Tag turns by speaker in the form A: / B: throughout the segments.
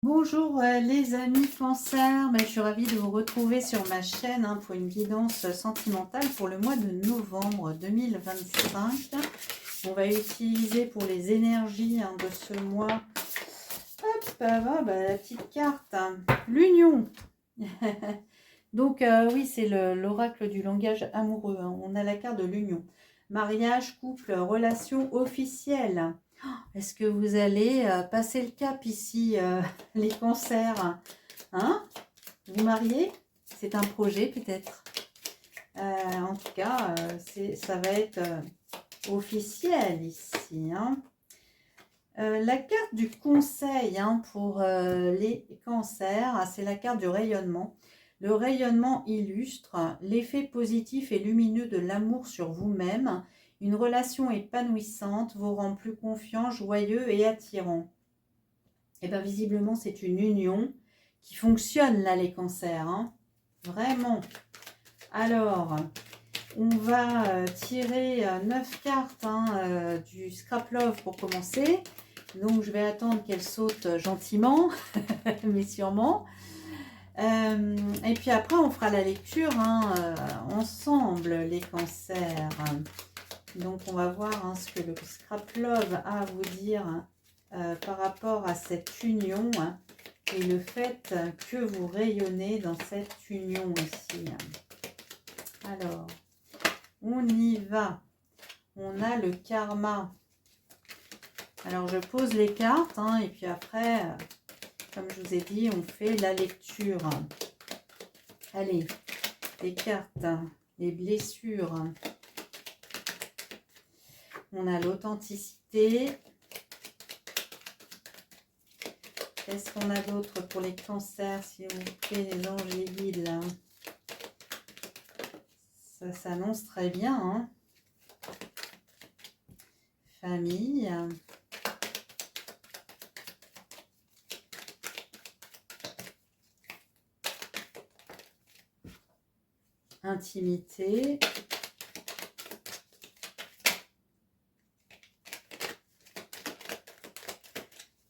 A: Bonjour les amis cancer, je suis ravie de vous retrouver sur ma chaîne pour une guidance sentimentale pour le mois de novembre 2025. On va utiliser pour les énergies de ce mois la petite carte, l'union. Donc oui, c'est l'oracle du langage amoureux. On a la carte de l'union. Mariage, couple, relation officielle. Est-ce que vous allez passer le cap ici, les cancers, Vous mariez? C'est un projet peut-être. En tout cas, ça va être officiel ici. La carte du conseil pour les cancers, c'est la carte du rayonnement. Le rayonnement illustre l'effet positif et lumineux de l'amour sur vous-même. Une relation épanouissante vous rend plus confiant, joyeux et attirant. Et bien visiblement, c'est une union qui fonctionne là, les cancers. Vraiment. Alors, on va tirer 9 cartes du Scrap Love pour commencer. Donc, je vais attendre qu'elle saute gentiment, mais sûrement. Et puis après, on fera la lecture ensemble, les cancers. Donc, on va voir ce que le Scrap Love a à vous dire par rapport à cette union et le fait que vous rayonnez dans cette union ici. Alors, on y va. On a le karma. Alors, je pose les cartes et puis après, comme je vous ai dit, on fait la lecture. Allez, les cartes, les blessures. On a l'authenticité. Qu'est-ce qu'on a d'autre pour les cancers, s'il vous plaît, les anges, les guides là. Ça s'annonce très bien. Famille. Intimité.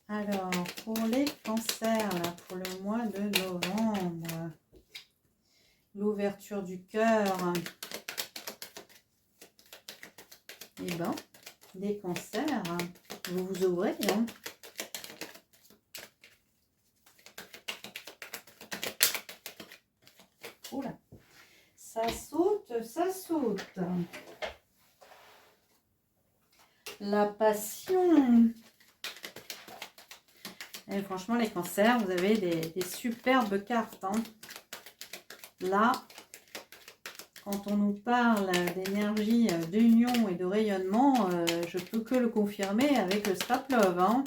A: Alors, pour les cancers, là, pour le mois de novembre, l'ouverture du cœur. Et ben, les cancers, vous vous ouvrez. Oula, ça saute, ça saute. La passion. Et franchement, les cancers, vous avez des superbes cartes. Là, quand on nous parle d'énergie, d'union et de rayonnement, je peux que le confirmer avec le Scrap Love.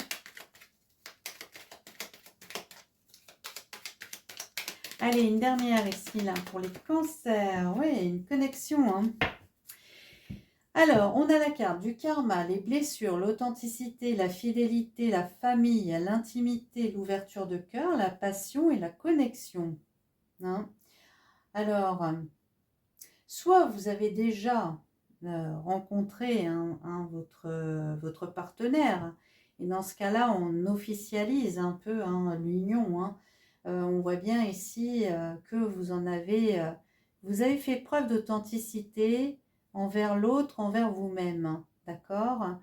A: Allez, une dernière ici, là, pour les cancers. Oui, une connexion. Alors, on a la carte du karma, les blessures, l'authenticité, la fidélité, la famille, l'intimité, l'ouverture de cœur, la passion et la connexion. Alors, soit vous avez déjà rencontré votre partenaire, et dans ce cas-là, on officialise un peu l'union. On voit bien ici que vous avez fait preuve d'authenticité envers l'autre, envers vous-même, d'accord?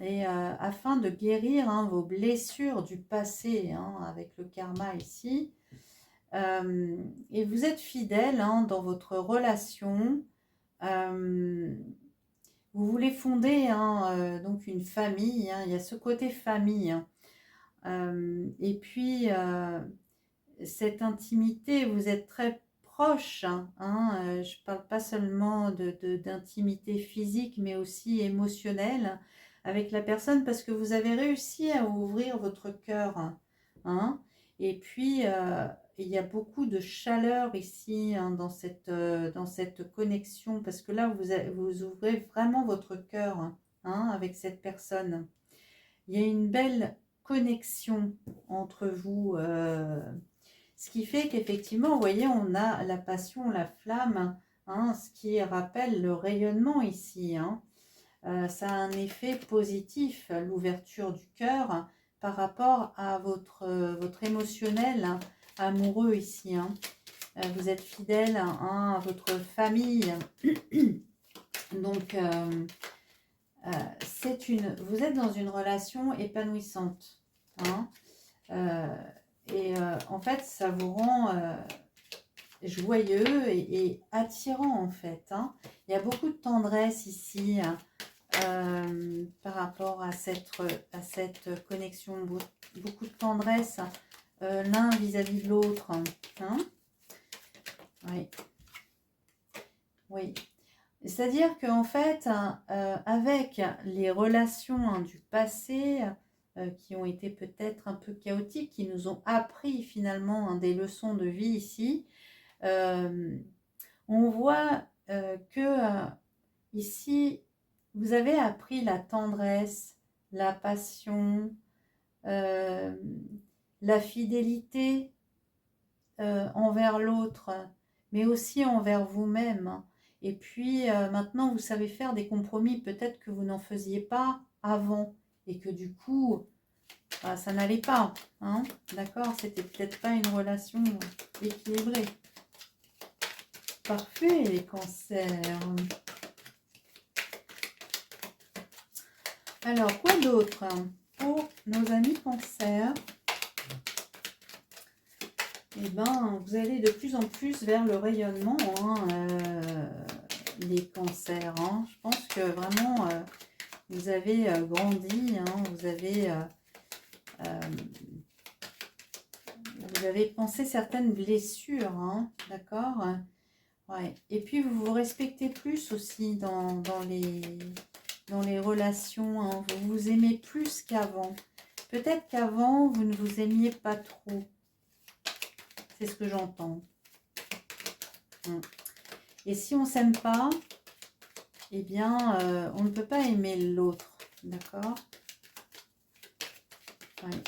A: Et afin de guérir vos blessures du passé, avec le karma ici, et vous êtes fidèle dans votre relation, vous voulez fonder donc une famille, il y a ce côté famille, et puis cette intimité, vous êtes très proche, je parle pas seulement d'intimité physique, mais aussi émotionnelle avec la personne, parce que vous avez réussi à ouvrir votre cœur, et puis il y a beaucoup de chaleur ici dans cette connexion, parce que là vous ouvrez vraiment votre cœur avec cette personne. Il y a une belle connexion entre vous, ce qui fait qu'effectivement, vous voyez, on a la passion, la flamme, ce qui rappelle le rayonnement ici. Ça a un effet positif, l'ouverture du cœur, par rapport à votre émotionnel hein, amoureux ici. Hein. Vous êtes fidèle hein, à votre famille. Donc, vous êtes dans une relation épanouissante. Hein. En fait, ça vous rend joyeux et attirant en fait. Hein. Il y a beaucoup de tendresse ici par rapport à cette connexion. Beaucoup de tendresse l'un vis-à-vis de l'autre. Hein. Oui. Oui. C'est-à-dire qu'en fait, avec les relations hein, du passé qui ont été peut-être un peu chaotiques, qui nous ont appris finalement hein, des leçons de vie ici, on voit que ici, vous avez appris la tendresse, la passion, la fidélité envers l'autre, mais aussi envers vous-même. Et puis maintenant, vous savez faire des compromis peut-être que vous n'en faisiez pas avant et que du coup, ça n'allait pas. Hein, d'accord, c'était peut-être pas une relation équilibrée. Parfait, les cancers. Alors, quoi d'autre pour nos amis cancers? Eh bien, vous allez de plus en plus vers le rayonnement, hein, les cancers. Hein. Je pense que vraiment, vous avez grandi, hein, vous avez pensé certaines blessures, hein, d'accord? Ouais. Et puis, vous vous respectez plus aussi dans les relations. Hein. Vous vous aimez plus qu'avant. Peut-être qu'avant, vous ne vous aimiez pas trop. C'est ce que j'entends. Et si on ne s'aime pas, eh bien, on ne peut pas aimer l'autre. D'accord? Ouais.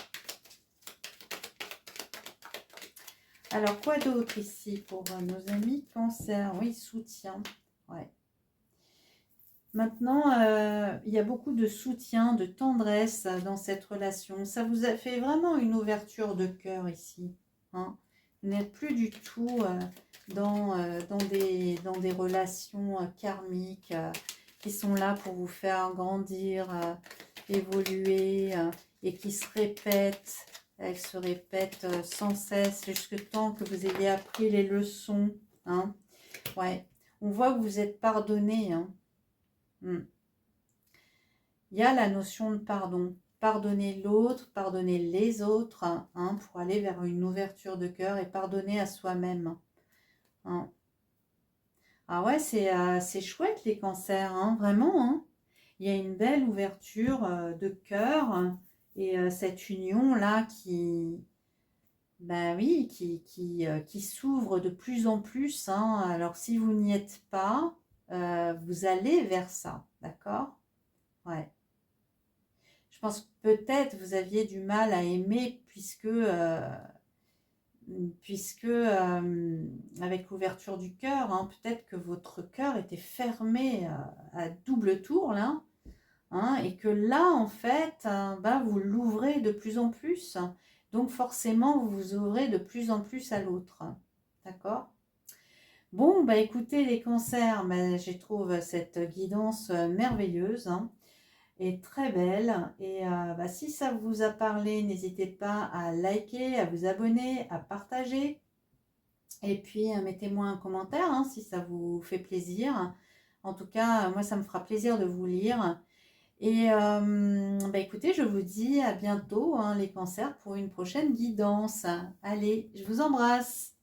A: Alors, quoi d'autre ici pour nos amis cancer? Oui, soutien. Ouais. Maintenant, il y a beaucoup de soutien, de tendresse dans cette relation. Ça vous a fait vraiment une ouverture de cœur ici. Hein. Vous n'êtes plus du tout dans des relations karmiques qui sont là pour vous faire grandir, évoluer et qui se répètent. Elles se répètent sans cesse jusqu'à temps que vous ayez appris les leçons. Hein. Ouais. On voit que vous êtes pardonné. Hein. Il y a la notion de pardon. Pardonner l'autre, pardonner les autres, hein, pour aller vers une ouverture de cœur et pardonner à soi-même. Hein. Ah ouais, c'est chouette les cancers, hein, vraiment. Hein. Il y a une belle ouverture de cœur et cette union-là qui, ben oui, qui s'ouvre de plus en plus. Hein. Alors si vous n'y êtes pas, vous allez vers ça, d'accord? Ouais. Je pense que peut-être vous aviez du mal à aimer puisque avec l'ouverture du cœur, hein, peut-être que votre cœur était fermé à double tour là, hein, et que là en fait, vous l'ouvrez de plus en plus. Donc forcément, vous vous ouvrez de plus en plus à l'autre. D'accord? Bon, écoutez les cancers, je trouve cette guidance merveilleuse. Hein, est très belle et si ça vous a parlé, n'hésitez pas à liker, à vous abonner, à partager et puis mettez-moi un commentaire hein, si ça vous fait plaisir. En tout cas, moi ça me fera plaisir de vous lire et écoutez, je vous dis à bientôt hein, les cancers pour une prochaine guidance. Allez, je vous embrasse.